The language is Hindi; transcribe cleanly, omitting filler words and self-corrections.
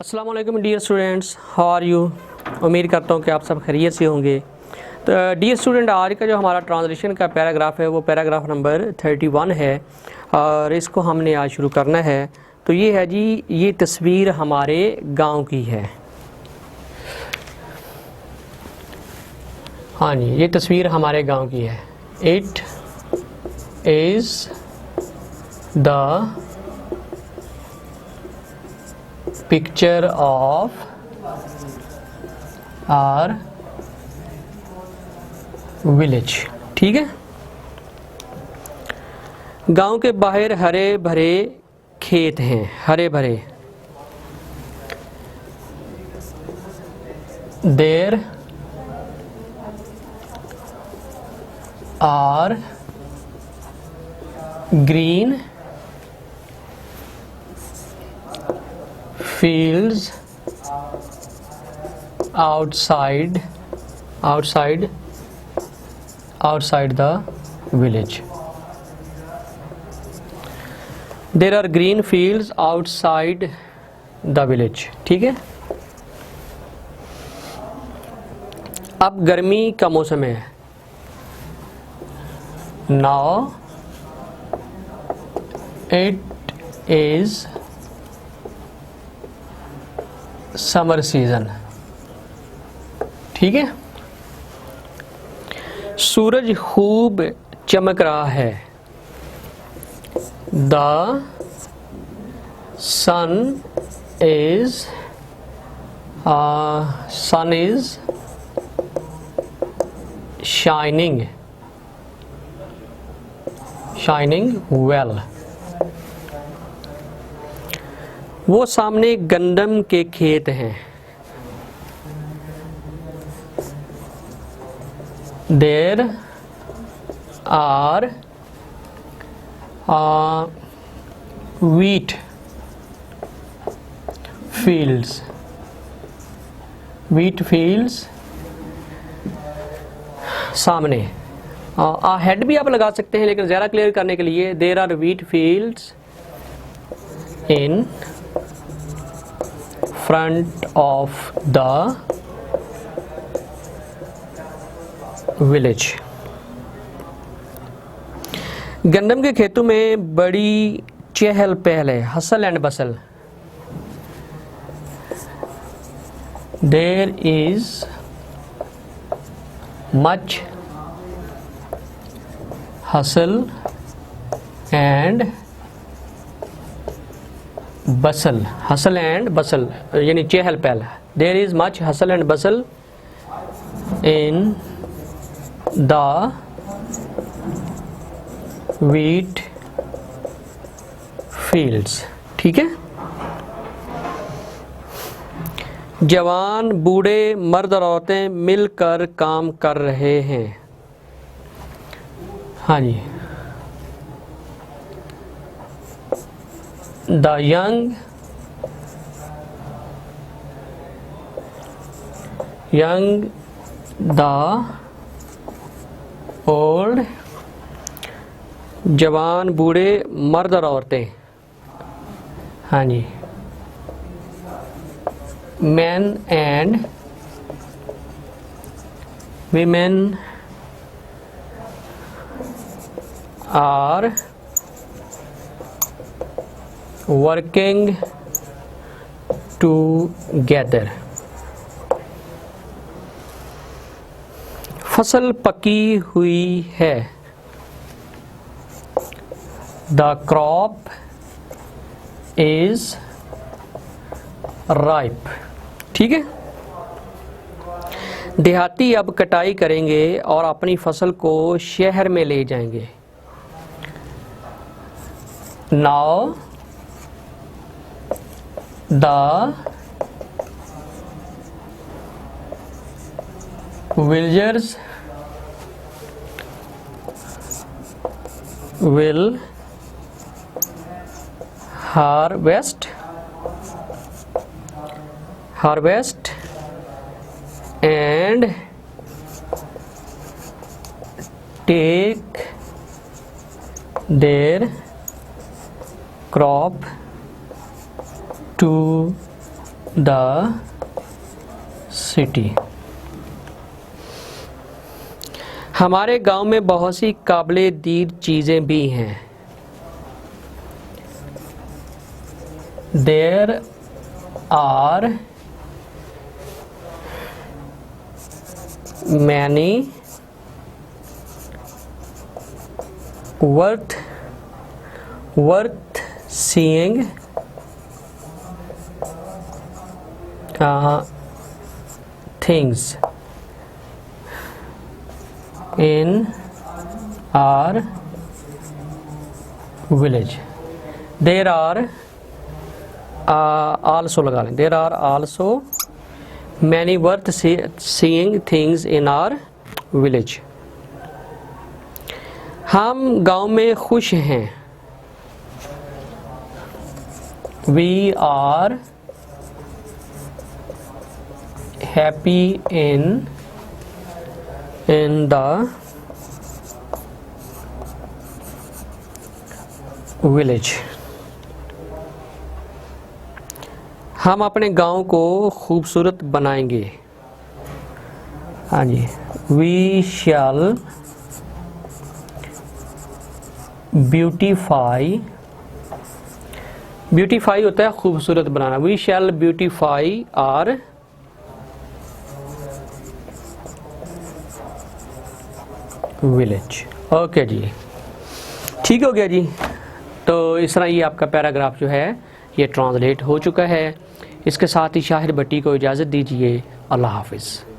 अस्सलाम वालेकुम dear students, how are you. उम्मीद करता हूँ कि आप सब खैरियत से होंगे। तो डियर स्टूडेंट, आज का जो हमारा ट्रांसलेशन का पैराग्राफ है वो पैराग्राफ नंबर 31 है और इसको हमने आज शुरू करना है। तो ये है जी, ये तस्वीर हमारे गांव की है। हाँ जी, ये तस्वीर हमारे गांव की है। It is the picture of our village. ठीक है। गांव के बाहर हरे भरे खेत हैं, हरे भरे। There are green fields outside the village. There are green fields outside the village. ठीक है। अब गर्मी का मौसम है। Now it is summer season. ठीक है। सूरज खूब चमक रहा है। The sun is shining well. वो सामने गंदम के खेत हैं। देयर आर व्हीट फील्ड्स सामने। हेड भी आप लगा सकते हैं, लेकिन ज़्यादा क्लियर करने के लिए there are wheat fields in front of the village। गंदम के खेतों में बड़ी चहल पहल है, hustle and bustle. There is much hustle and hustle and bustle यानी चहल पहल। There is much hustle and bustle in the wheat fields. ठीक है। जवान बूढ़े मर्द और औरतें मिलकर काम कर रहे हैं। हाँ जी। The young the old, जवान बूढ़े मर्द और औरतें। हाँ जी। Men and women are working together। फसल पकी हुई है। The crop is ripe। ठीक है। देहाती अब कटाई करेंगे और अपनी फसल को शहर में ले जाएंगे। Now the villagers will harvest and take their crop to the city. हमारे गांव में बहुत सी काबिले दीद चीज़ें भी हैं। There are many worth seeing things in our village. There are also लगा लें, there are also many worth seeing things in our village. हम गांव में खुश हैं। We are happy in the village. हम अपने गांव को खूबसूरत बनाएंगे। हाँ जी, we shall beautify होता है खूबसूरत बनाना। we shall beautify our village. Okay जी, ठीक हो गया जी। तो इस तरह ये आपका पैराग्राफ जो है ये ट्रांसलेट हो चुका है। इसके साथ ही शाहिर भट्टी को इजाज़त दीजिए। अल्लाह हाफिज़।